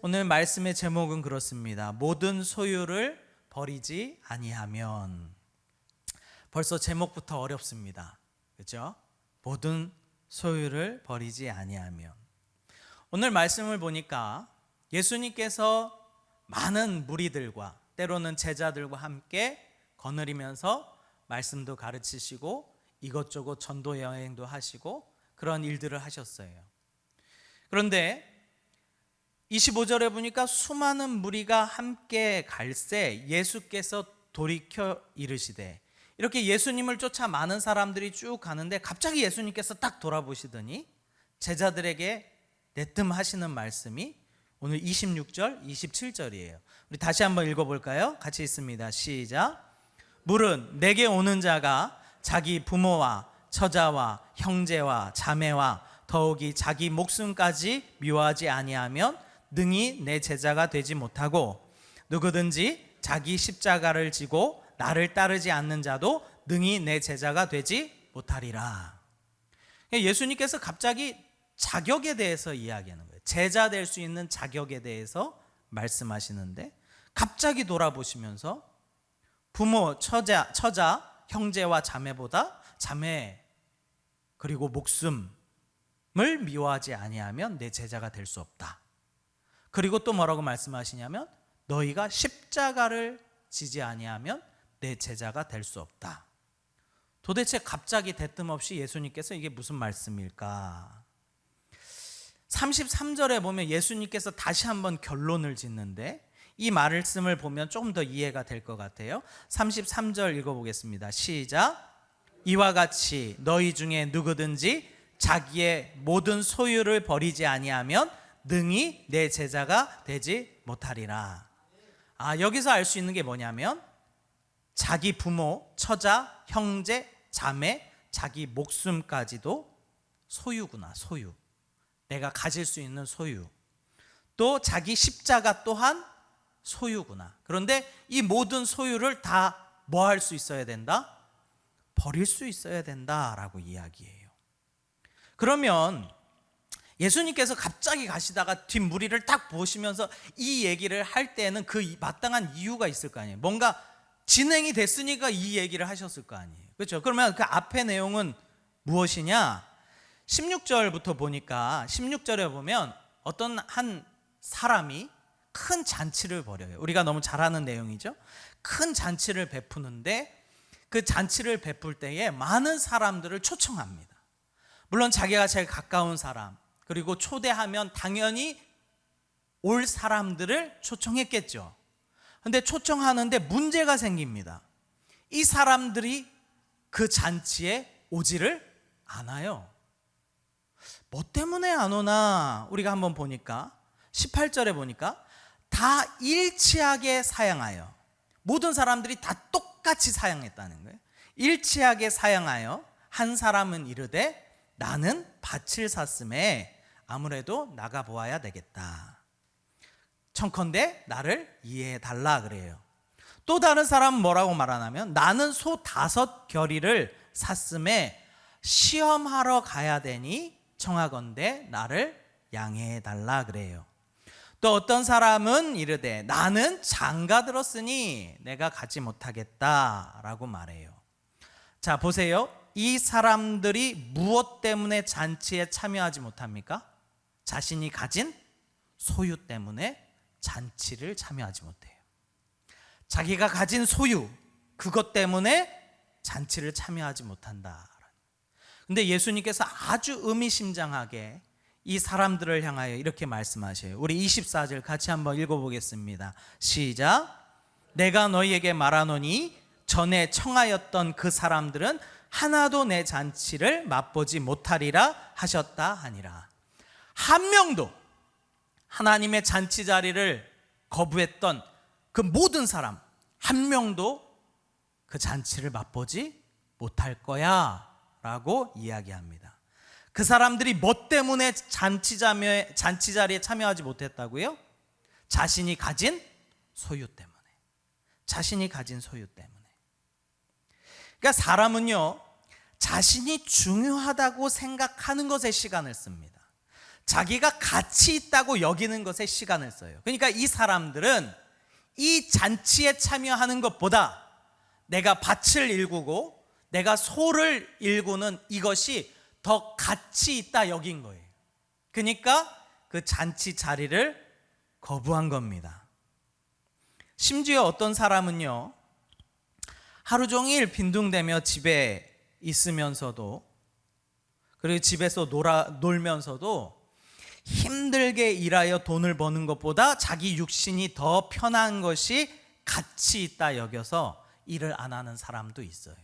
오늘 말씀의 제목은 그렇습니다. 모든 소유를 버리지 아니하면. 벌써 제목부터 어렵습니다. 그렇죠? 모든 소유를 버리지 아니하면. 오늘 말씀을 보니까 예수님께서 많은 무리들과 때로는 제자들과 함께 거느리면서 말씀도 가르치시고 이것저것 전도 여행도 하시고 그런 일들을 하셨어요. 그런데 25절에 보니까 수많은 무리가 함께 갈새 예수께서 돌이켜 이르시되, 이렇게 예수님을 쫓아 많은 사람들이 쭉 가는데 갑자기 예수님께서 딱 돌아보시더니 제자들에게 내뜸하시는 말씀이 오늘 26절, 27절이에요. 우리 다시 한번 읽어볼까요? 같이 읽습니다. 시작. 물은 내게 오는 자가 자기 부모와 처자와 형제와 자매와 더욱이 자기 목숨까지 미워하지 아니하면 능히 내 제자가 되지 못하고, 누구든지 자기 십자가를 지고 나를 따르지 않는 자도 능히 내 제자가 되지 못하리라. 예수님께서 갑자기 자격에 대해서 이야기하는 거예요. 제자 될 수 있는 자격에 대해서 말씀하시는데, 갑자기 돌아보시면서 부모, 처자, 형제와 자매보다 자매 그리고 목숨을 미워하지 아니하면 내 제자가 될 수 없다. 그리고 또 뭐라고 말씀하시냐면 너희가 십자가를 지지 아니하면 내 제자가 될 수 없다. 도대체 갑자기 대뜸 없이 예수님께서 이게 무슨 말씀일까? 33절에 보면 예수님께서 다시 한번 결론을 짓는데 이 말씀을 보면 조금 더 이해가 될 것 같아요. 33절 읽어보겠습니다. 시작. 이와 같이 너희 중에 누구든지 자기의 모든 소유를 버리지 아니하면 능히 내 제자가 되지 못하리라. 여기서 알 수 있는 게 뭐냐면 자기 부모, 처자, 형제, 자매, 자기 목숨까지도 소유구나. 소유. 내가 가질 수 있는 소유. 또 자기 십자가 또한 소유구나. 그런데 이 모든 소유를 다 뭐 할 수 있어야 된다? 버릴 수 있어야 된다라고 이야기해요. 그러면 예수님께서 갑자기 가시다가 뒷무리를 딱 보시면서 이 얘기를 할 때는 그 마땅한 이유가 있을 거 아니에요. 뭔가 진행이 됐으니까 이 얘기를 하셨을 거 아니에요. 그렇죠? 그러면 그 앞의 내용은 무엇이냐? 16절부터 보니까 16절에 보면 어떤 한 사람이 큰 잔치를 벌여요. 우리가 너무 잘 아는 내용이죠. 큰 잔치를 베푸는데 그 잔치를 베풀 때에 많은 사람들을 초청합니다. 물론 자기가 제일 가까운 사람, 그리고 초대하면 당연히 올 사람들을 초청했겠죠. 근데 초청하는데 문제가 생깁니다. 이 사람들이 그 잔치에 오지를 않아요. 뭐 때문에 안 오나 우리가 한번 보니까 18절에 보니까 다 일치하게 사양하여, 모든 사람들이 다 똑같이 사양했다는 거예요. 일치하게 사양하여 한 사람은 이르되 나는 밭을 샀음에 아무래도 나가보아야 되겠다. 청컨대 나를 이해해 달라 그래요. 또 다른 사람은 뭐라고 말하냐면 나는 소 5겨리를 샀음에 시험하러 가야 되니 청하건대 나를 양해해 달라 그래요. 또 어떤 사람은 이르되 나는 장가 들었으니 내가 가지 못하겠다라고 말해요. 자, 보세요. 이 사람들이 무엇 때문에 잔치에 참여하지 못합니까? 자신이 가진 소유 때문에 잔치를 참여하지 못해요. 자기가 가진 소유, 그것 때문에 잔치를 참여하지 못한다. 근데 예수님께서 아주 의미심장하게 이 사람들을 향하여 이렇게 말씀하셔요. 우리 24절 같이 한번 읽어보겠습니다. 시작. 내가 너희에게 말하노니 전에 청하였던 그 사람들은 하나도 내 잔치를 맛보지 못하리라 하셨다 하니라. 한 명도 하나님의 잔치 자리를 거부했던 그 모든 사람 한 명도 그 잔치를 맛보지 못할 거야 라고 이야기합니다. 그 사람들이 뭐 때문에 잔치 자리에 참여하지 못했다고요? 자신이 가진 소유 때문에. 자신이 가진 소유 때문에. 그러니까 사람은요, 자신이 중요하다고 생각하는 것에 시간을 씁니다. 자기가 가치 있다고 여기는 것에 시간을 써요. 그러니까 이 사람들은 이 잔치에 참여하는 것보다 내가 밭을 일구고 내가 소를 일구는 이것이 더 가치 있다 여긴 거예요. 그러니까 그 잔치 자리를 거부한 겁니다. 심지어 어떤 사람은요, 하루 종일 빈둥대며 집에 있으면서도, 그리고 집에서 놀면서도 힘들게 일하여 돈을 버는 것보다 자기 육신이 더 편한 것이 가치 있다 여겨서 일을 안 하는 사람도 있어요.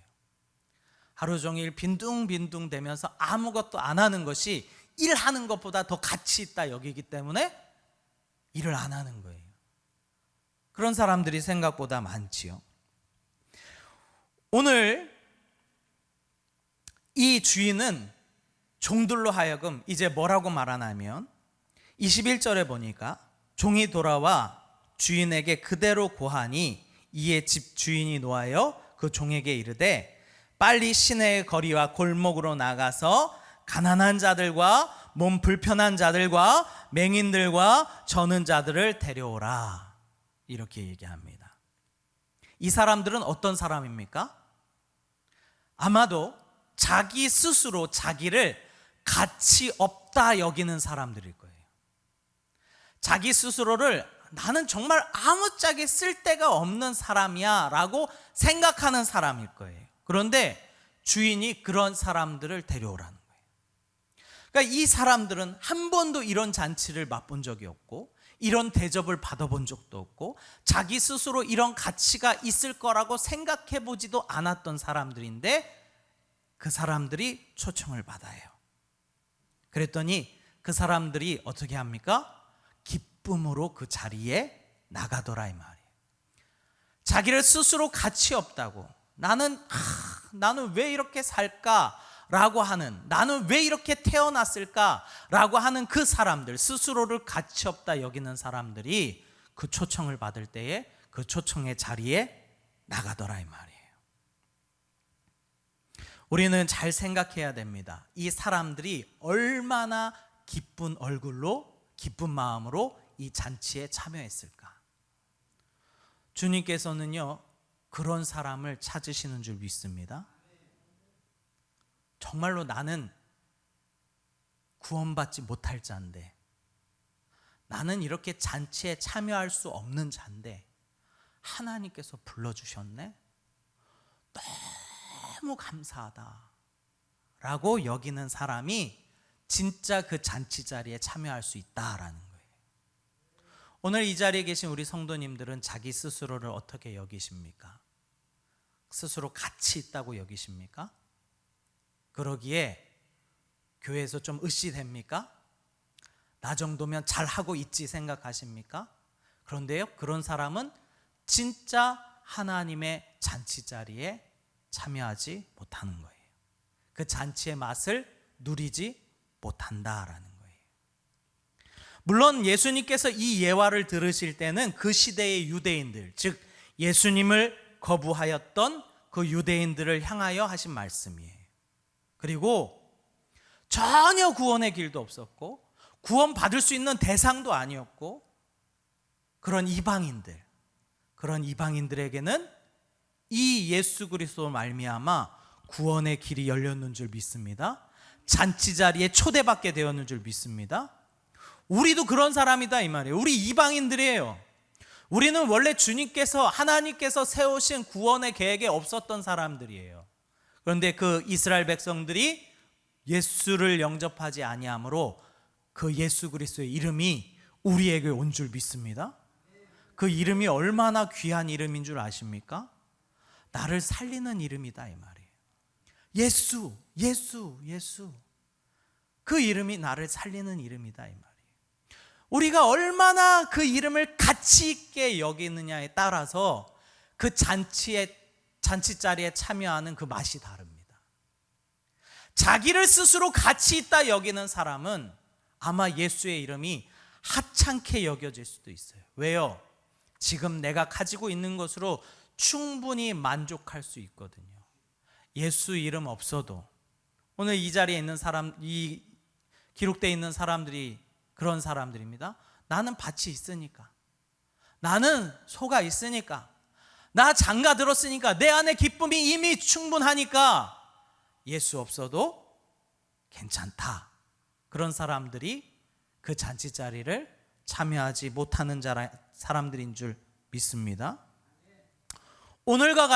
하루 종일 빈둥빈둥 대면서 아무것도 안 하는 것이 일하는 것보다 더 가치 있다 여기기 때문에 일을 안 하는 거예요. 그런 사람들이 생각보다 많지요. 오늘 이 주인은 종들로 하여금 이제 뭐라고 말하냐면 21절에 보니까 종이 돌아와 주인에게 그대로 고하니 이에 집 주인이 노하여 그 종에게 이르되 빨리 시내의 거리와 골목으로 나가서 가난한 자들과 몸 불편한 자들과 맹인들과 저는 자들을 데려오라, 이렇게 얘기합니다. 이 사람들은 어떤 사람입니까? 아마도 자기 스스로 자기를 가치 없다 여기는 사람들일 거예요. 자기 스스로를 나는 정말 아무짝에 쓸데가 없는 사람이야 라고 생각하는 사람일 거예요. 그런데 주인이 그런 사람들을 데려오라는 거예요. 그러니까 이 사람들은 한 번도 이런 잔치를 맛본 적이 없고 이런 대접을 받아본 적도 없고 자기 스스로 이런 가치가 있을 거라고 생각해 보지도 않았던 사람들인데 그 사람들이 초청을 받아요. 그랬더니 그 사람들이 어떻게 합니까? 기쁨으로 그 자리에 나가더라 이 말이에요. 자기를 스스로 가치 없다고, 나는 왜 이렇게 살까라고 하는, 나는 왜 이렇게 태어났을까라고 하는 그 사람들, 스스로를 가치 없다 여기는 사람들이 그 초청을 받을 때에 그 초청의 자리에 나가더라 이 말이에요. 우리는 잘 생각해야 됩니다. 이 사람들이 얼마나 기쁜 얼굴로, 기쁜 마음으로 이 잔치에 참여했을까? 주님께서는요, 그런 사람을 찾으시는 줄 믿습니다. 정말로 나는 구원받지 못할 자인데, 나는 이렇게 잔치에 참여할 수 없는 자인데 하나님께서 불러주셨네? 너무 감사하다 라고 여기는 사람이 진짜 그 잔치 자리에 참여할 수 있다라는 거예요. 오늘 이 자리에 계신 우리 성도님들은 자기 스스로를 어떻게 여기십니까? 스스로 가치 있다고 여기십니까? 그러기에 교회에서 좀 으쌰됩니까? 나 정도면 잘하고 있지 생각하십니까? 그런데요, 그런 사람은 진짜 하나님의 잔치 자리에 참여하지 못하는 거예요. 그 잔치의 맛을 누리지 못한다라는 거예요. 물론 예수님께서 이 예화를 들으실 때는 그 시대의 유대인들, 즉 예수님을 거부하였던 그 유대인들을 향하여 하신 말씀이에요. 그리고 전혀 구원의 길도 없었고 구원 받을 수 있는 대상도 아니었고 그런 이방인들에게는 이 예수 그리스도 말미암아 구원의 길이 열렸는 줄 믿습니다. 잔치 자리에 초대받게 되었는 줄 믿습니다. 우리도 그런 사람이다 이 말이에요. 우리 이방인들이에요. 우리는 원래 주님께서, 하나님께서 세우신 구원의 계획에 없었던 사람들이에요. 그런데 그 이스라엘 백성들이 예수를 영접하지 아니하므로 그 예수 그리스도의 이름이 우리에게 온 줄 믿습니다. 그 이름이 얼마나 귀한 이름인 줄 아십니까? 나를 살리는 이름이다 이 말이에요. 예수. 그 이름이 나를 살리는 이름이다 이 말이에요. 우리가 얼마나 그 이름을 가치 있게 여기느냐에 따라서 그 잔치 자리에 참여하는 그 맛이 다릅니다. 자기를 스스로 가치 있다 여기는 사람은 아마 예수의 이름이 하찮게 여겨질 수도 있어요. 왜요? 지금 내가 가지고 있는 것으로 충분히 만족할 수 있거든요. 예수 이름 없어도 오늘 이 자리에 있는 사람, 이 기록되어 있는 사람들이 그런 사람들입니다. 나는 밭이 있으니까, 나는 소가 있으니까, 나 장가 들었으니까, 내 안에 기쁨이 이미 충분하니까 예수 없어도 괜찮다. 그런 사람들이 그 잔치자리를 참여하지 못하는 사람들인 줄 믿습니다. 오늘과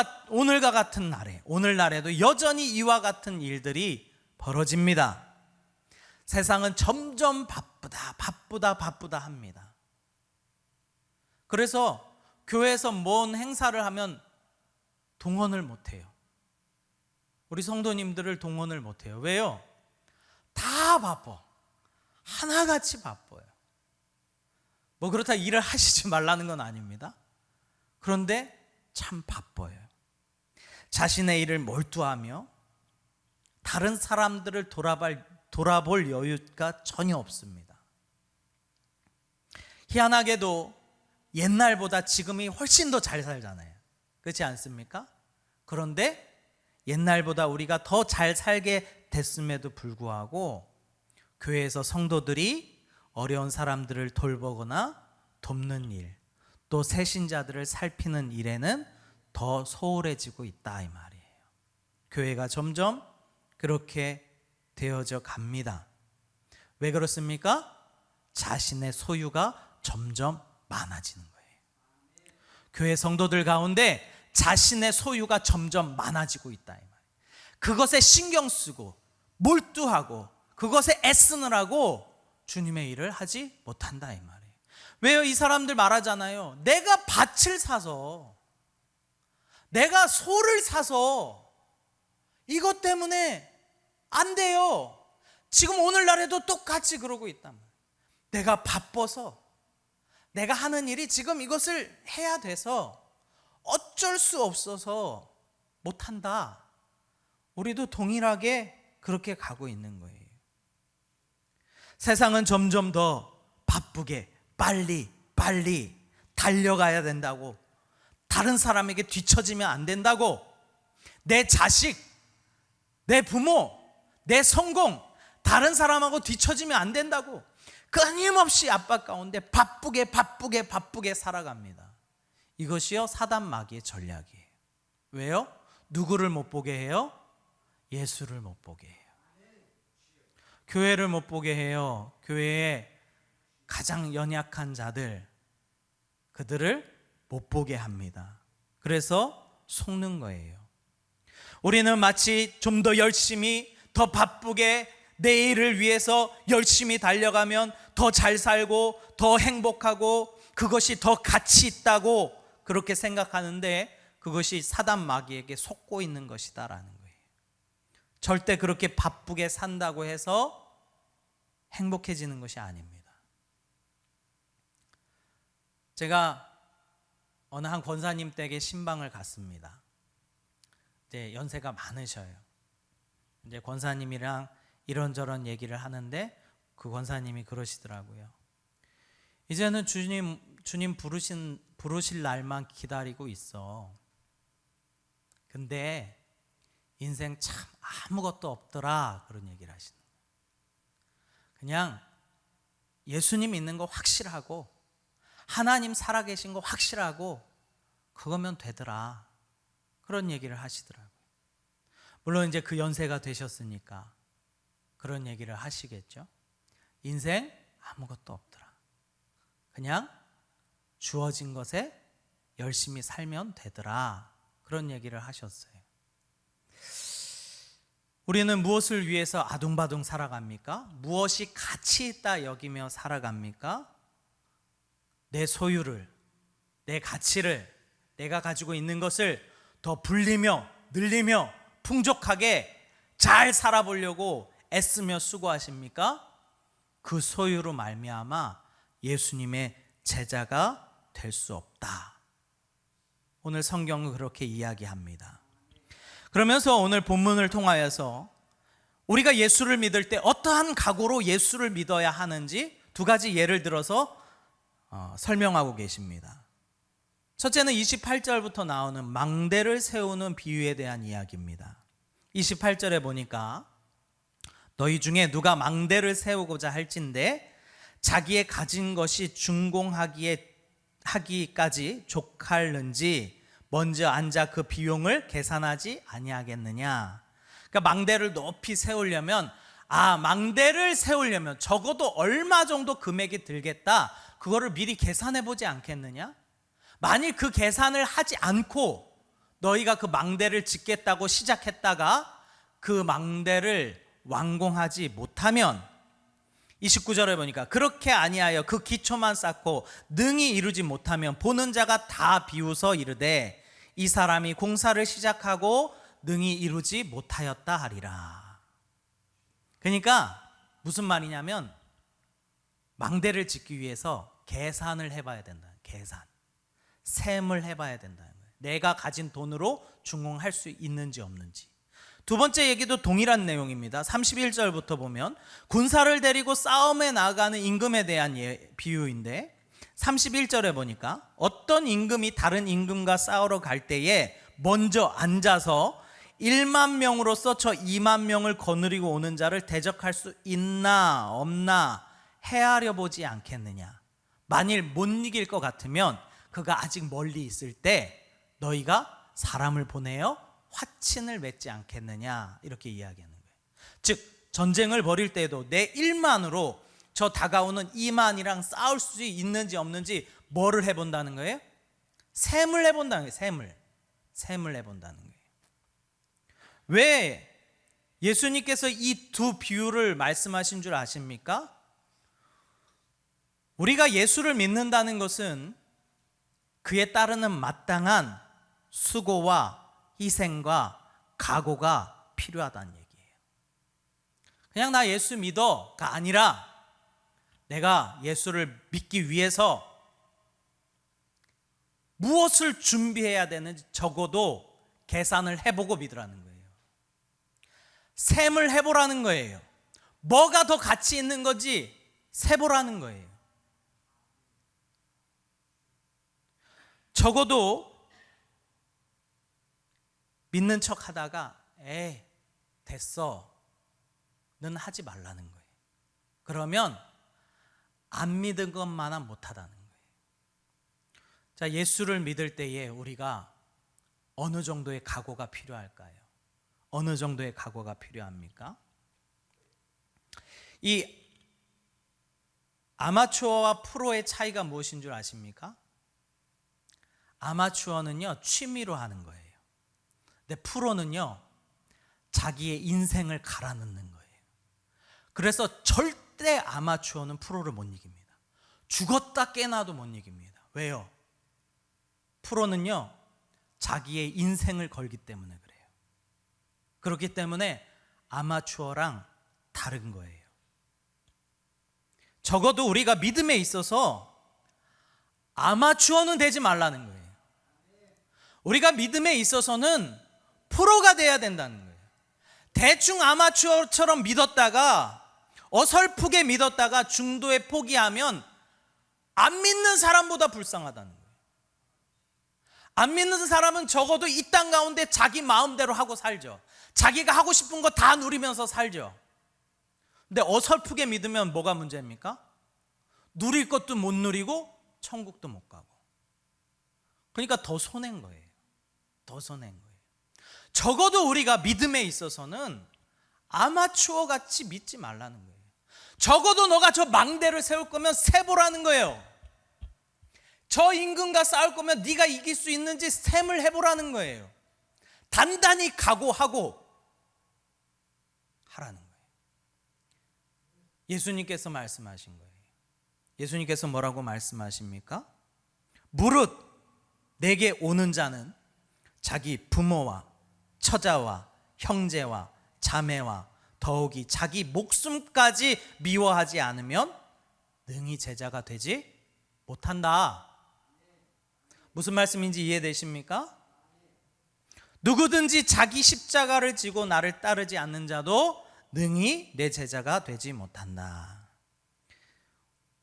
같은 날에, 오늘날에도 여전히 이와 같은 일들이 벌어집니다. 세상은 점점 바쁘다 합니다. 그래서 교회에서 뭔 행사를 하면 동원을 못해요. 우리 성도님들을 동원을 못해요. 왜요? 다 바빠. 하나같이 바빠요. 뭐 그렇다 일을 하시지 말라는 건 아닙니다. 그런데 참 바빠요. 자신의 일을 몰두하며 다른 사람들을 돌아볼 여유가 전혀 없습니다. 희한하게도 옛날보다 지금이 훨씬 더 잘 살잖아요. 그렇지 않습니까? 그런데 옛날보다 우리가 더 잘 살게 됐음에도 불구하고 교회에서 성도들이 어려운 사람들을 돌보거나 돕는 일, 또 새신자들을 살피는 일에는 더 소홀해지고 있다 이 말이에요. 교회가 점점 그렇게 되어져 갑니다. 왜 그렇습니까? 자신의 소유가 점점 많아지는 거예요. 교회 성도들 가운데 자신의 소유가 점점 많아지고 있다 이 말이에요. 그것에 신경 쓰고 몰두하고 그것에 애쓰느라고 주님의 일을 하지 못한다 이 말이에요. 왜요? 이 사람들 말하잖아요. 내가 밭을 사서, 내가 소를 사서 이것 때문에 안 돼요. 지금 오늘날에도 똑같이 그러고 있단 말이에요. 내가 바빠서, 내가 하는 일이 지금 이것을 해야 돼서 어쩔 수 없어서 못한다. 우리도 동일하게 그렇게 가고 있는 거예요. 세상은 점점 더 바쁘게 빨리 달려가야 된다고, 다른 사람에게 뒤처지면 안 된다고, 내 자식, 내 부모, 내 성공, 다른 사람하고 뒤처지면 안 된다고 끊임없이 압박 가운데 바쁘게 살아갑니다. 이것이요 사단 마귀의 전략이에요. 왜요? 누구를 못 보게 해요? 예수를 못 보게 해요. 교회를 못 보게 해요. 교회의 가장 연약한 자들, 그들을 못 보게 합니다. 그래서 속는 거예요. 우리는 마치 좀 더 열심히, 더 바쁘게 내일을 위해서 열심히 달려가면 더 잘 살고 더 행복하고 그것이 더 가치 있다고 그렇게 생각하는데, 그것이 사단 마귀에게 속고 있는 것이다라는 거예요. 절대 그렇게 바쁘게 산다고 해서 행복해지는 것이 아닙니다. 제가 어느 한 권사님 댁에 신방을 갔습니다. 이제 연세가 많으셔요. 이제 권사님이랑 이런저런 얘기를 하는데 그 권사님이 그러시더라고요. 이제는 주님 부르실 날만 기다리고 있어. 근데 인생 참 아무것도 없더라, 그런 얘기를 하시는 거예요. 그냥 예수님 있는 거 확실하고 하나님 살아계신 거 확실하고 그거면 되더라, 그런 얘기를 하시더라고요. 물론 이제 그 연세가 되셨으니까 그런 얘기를 하시겠죠. 인생 아무것도 없더라, 그냥 주어진 것에 열심히 살면 되더라, 그런 얘기를 하셨어요. 우리는 무엇을 위해서 아둥바둥 살아갑니까? 무엇이 가치 있다 여기며 살아갑니까? 내 소유를, 내 가치를, 내가 가지고 있는 것을 더 불리며 늘리며 풍족하게 잘 살아보려고 애쓰며 수고하십니까? 그 소유로 말미암아 예수님의 제자가 될 수 없다. 오늘 성경은 그렇게 이야기합니다. 그러면서 오늘 본문을 통하여서 우리가 예수를 믿을 때 어떠한 각오로 예수를 믿어야 하는지 두 가지 예를 들어서 설명하고 계십니다. 첫째는 28절부터 나오는 망대를 세우는 비유에 대한 이야기입니다. 28절에 보니까 너희 중에 누가 망대를 세우고자 할진대 자기의 가진 것이 하기까지 족할는지 먼저 앉아 그 비용을 계산하지 아니하겠느냐. 그러니까 망대를 높이 세우려면 망대를 세우려면 적어도 얼마 정도 금액이 들겠다, 그거를 미리 계산해 보지 않겠느냐. 만일 그 계산을 하지 않고 너희가 그 망대를 짓겠다고 시작했다가 그 망대를 완공하지 못하면, 29절에 보니까 그렇게 아니하여 그 기초만 쌓고 능히 이루지 못하면 보는 자가 다 비웃어 이르되 이 사람이 공사를 시작하고 능히 이루지 못하였다 하리라. 그러니까 무슨 말이냐면 망대를 짓기 위해서 계산을 해봐야 된다. 계산, 셈을 해봐야 된다는 거예요. 내가 가진 돈으로 준공할 수 있는지 없는지. 두 번째 얘기도 동일한 내용입니다. 31절부터 보면 군사를 데리고 싸움에 나가는 임금에 대한 비유인데, 31절에 보니까 어떤 임금이 다른 임금과 싸우러 갈 때에 먼저 앉아서 1만 명으로서 저 2만 명을 거느리고 오는 자를 대적할 수 있나 없나 헤아려 보지 않겠느냐. 만일 못 이길 것 같으면 그가 아직 멀리 있을 때 너희가 사람을 보내어 화친을 맺지 않겠느냐, 이렇게 이야기하는 거예요. 즉 전쟁을 벌일 때에도 내 1만으로 저 다가오는 2만이랑 싸울 수 있는지 없는지 뭐를 해본다는 거예요? 셈을 해본다는 거예요. 셈을 해본다는 거예요. 왜 예수님께서 이 두 비유를 말씀하신 줄 아십니까? 우리가 예수를 믿는다는 것은 그에 따르는 마땅한 수고와 희생과 각오가 필요하다는 얘기예요. 그냥 나 예수 믿어가 아니라 내가 예수를 믿기 위해서 무엇을 준비해야 되는지 적어도 계산을 해보고 믿으라는 거예요. 셈을 해보라는 거예요. 뭐가 더 가치 있는 건지 세보라는 거예요. 적어도 믿는 척 하다가 됐어 는 하지 말라는 거예요. 그러면 안 믿은 것만은 못하다는 거예요. 자, 예수를 믿을 때에 우리가 어느 정도의 각오가 필요할까요? 어느 정도의 각오가 필요합니까? 이 아마추어와 프로의 차이가 무엇인 줄 아십니까? 아마추어는요 취미로 하는 거예요. 근데 프로는요 자기의 인생을 갈아넣는 거예요. 그래서 절대 아마추어는 프로를 못 이깁니다. 죽었다 깨나도 못 이깁니다. 왜요? 프로는요 자기의 인생을 걸기 때문에 그래요. 그렇기 때문에 아마추어랑 다른 거예요. 적어도 우리가 믿음에 있어서 아마추어는 되지 말라는 거예요. 우리가 믿음에 있어서는 프로가 돼야 된다는 거예요. 대충 아마추어처럼 믿었다가 어설프게 믿었다가 중도에 포기하면 안 믿는 사람보다 불쌍하다는 거예요. 안 믿는 사람은 적어도 이 땅 가운데 자기 마음대로 하고 살죠. 자기가 하고 싶은 거 다 누리면서 살죠. 근데 어설프게 믿으면 뭐가 문제입니까? 누릴 것도 못 누리고 천국도 못 가고. 그러니까 더 손해인 거예요. 더 손해인 거예요. 적어도 우리가 믿음에 있어서는 아마추어 같이 믿지 말라는 거예요. 적어도 너가 저 망대를 세울 거면 세보라는 거예요. 저 임금과 싸울 거면 네가 이길 수 있는지 셈을 해보라는 거예요. 단단히 각오하고 하라는 거예요. 예수님께서 말씀하신 거예요. 예수님께서 뭐라고 말씀하십니까? 무릇 내게 오는 자는 자기 부모와 처자와 형제와 자매와 더욱이 자기 목숨까지 미워하지 않으면 능히 제자가 되지 못한다. 무슨 말씀인지 이해되십니까? 누구든지 자기 십자가를 지고 나를 따르지 않는 자도 능히 내 제자가 되지 못한다.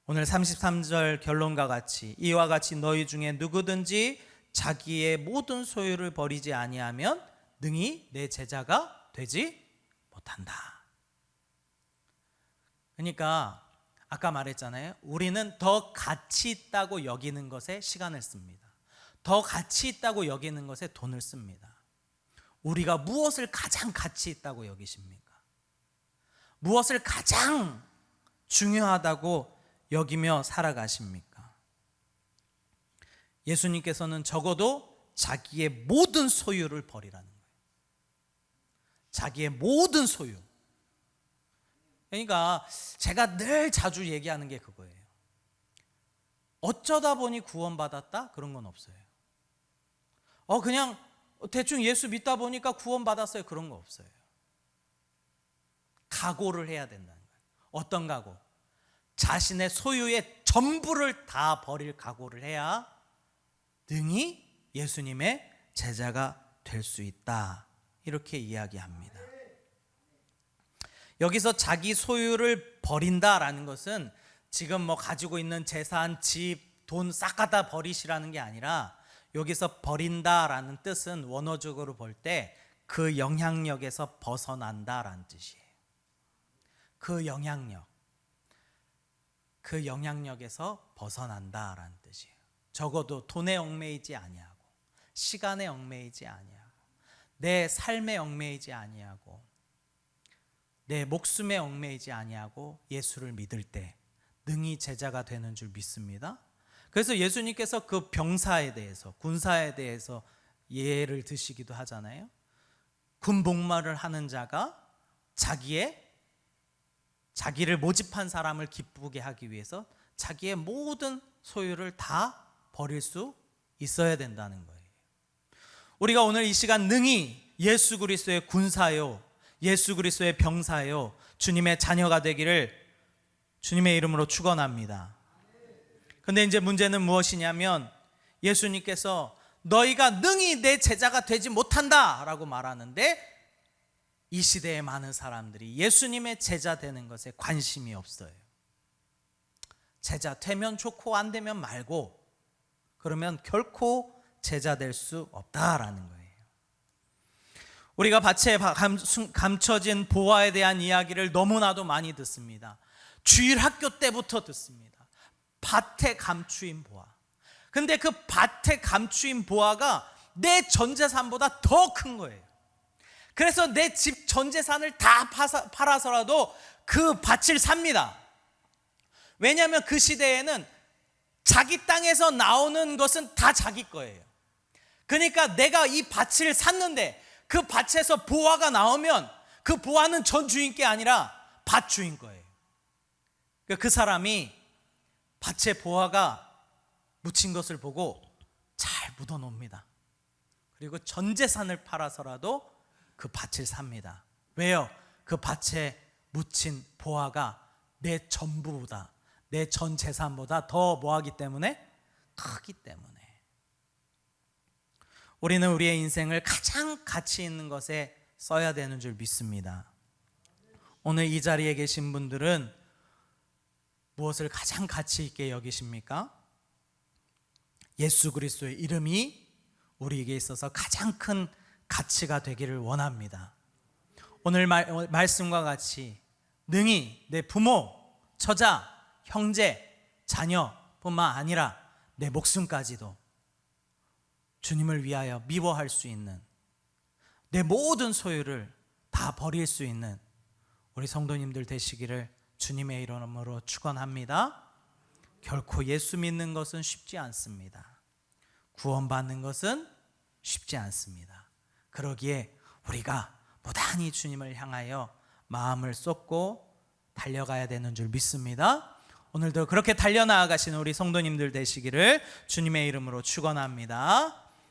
오늘 33절 결론과 같이 이와 같이 너희 중에 누구든지 자기의 모든 소유를 버리지 아니하면 능히 내 제자가 되지 못한다. 그러니까 아까 말했잖아요. 우리는 더 가치 있다고 여기는 것에 시간을 씁니다. 더 가치 있다고 여기는 것에 돈을 씁니다. 우리가 무엇을 가장 가치 있다고 여기십니까? 무엇을 가장 중요하다고 여기며 살아가십니까? 예수님께서는 적어도 자기의 모든 소유를 버리라는 거예요. 자기의 모든 소유. 그러니까 제가 늘 자주 얘기하는 게 그거예요. 어쩌다 보니 구원받았다? 그런 건 없어요. 그냥 대충 예수 믿다 보니까 구원받았어요. 그런 거 없어요. 각오를 해야 된다는 거예요. 어떤 각오? 자신의 소유의 전부를 다 버릴 각오를 해야 능히 예수님의 제자가 될 수 있다. 이렇게 이야기합니다. 여기서 자기 소유를 버린다라는 것은 지금 뭐 가지고 있는 재산, 집, 돈 싹 갖다 버리시라는 게 아니라 여기서 버린다라는 뜻은 원어적으로 볼 때 그 영향력에서 벗어난다라는 뜻이에요. 그 영향력에서 벗어난다라는 뜻이에요. 적어도 돈에 얽매이지 아니하고, 시간에 얽매이지 아니하고, 내 삶에 얽매이지 아니하고, 내 목숨에 얽매이지 아니하고 예수를 믿을 때 능히 제자가 되는 줄 믿습니다. 그래서 예수님께서 그 병사에 대해서, 군사에 대해서 예를 드시기도 하잖아요. 군복무를 하는 자가 자기를 모집한 사람을 기쁘게 하기 위해서 자기의 모든 소유를 다 버릴 수 있어야 된다는 거예요. 우리가 오늘 이 시간 능히 예수 그리스도의 군사요, 예수 그리스도의 병사요, 주님의 자녀가 되기를 주님의 이름으로 축원합니다. 근데 이제 문제는 무엇이냐면 예수님께서 너희가 능히 내 제자가 되지 못한다 라고 말하는데 이 시대의 많은 사람들이 예수님의 제자 되는 것에 관심이 없어요. 제자 되면 좋고 안 되면 말고, 그러면 결코 제자 될 수 없다라는 거예요. 우리가 밭에 감춰진 보화에 대한 이야기를 너무나도 많이 듣습니다. 주일 학교 때부터 듣습니다. 밭에 감추인 보화. 근데 그 밭에 감추인 보화가 내 전 재산보다 더 큰 거예요. 그래서 내 집 전 재산을 다 팔아서라도 그 밭을 삽니다. 왜냐하면 그 시대에는 자기 땅에서 나오는 것은 다 자기 거예요. 그러니까 내가 이 밭을 샀는데 그 밭에서 보화가 나오면 그 보화는 전 주인께 아니라 밭 주인 거예요. 그 사람이 밭에 보화가 묻힌 것을 보고 잘 묻어 놓습니다. 그리고 전 재산을 팔아서라도 그 밭을 삽니다. 왜요? 그 밭에 묻힌 보화가 내 전부보다, 내 전 재산보다 더 뭐하기 때문에? 크기 때문에. 우리는 우리의 인생을 가장 가치 있는 것에 써야 되는 줄 믿습니다. 오늘 이 자리에 계신 분들은 무엇을 가장 가치 있게 여기십니까? 예수 그리스도의 이름이 우리에게 있어서 가장 큰 가치가 되기를 원합니다. 오늘 말씀과 같이 능히 내 부모, 처자, 형제, 자녀뿐만 아니라 내 목숨까지도 주님을 위하여 미워할 수 있는, 내 모든 소유를 다 버릴 수 있는 우리 성도님들 되시기를 주님의 이름으로 축원합니다. 결코 예수 믿는 것은 쉽지 않습니다. 구원받는 것은 쉽지 않습니다. 그러기에 우리가 무단히 주님을 향하여 마음을 쏟고 달려가야 되는 줄 믿습니다. 오늘도 그렇게 달려나아가시는 우리 성도님들 되시기를 주님의 이름으로 축원합니다.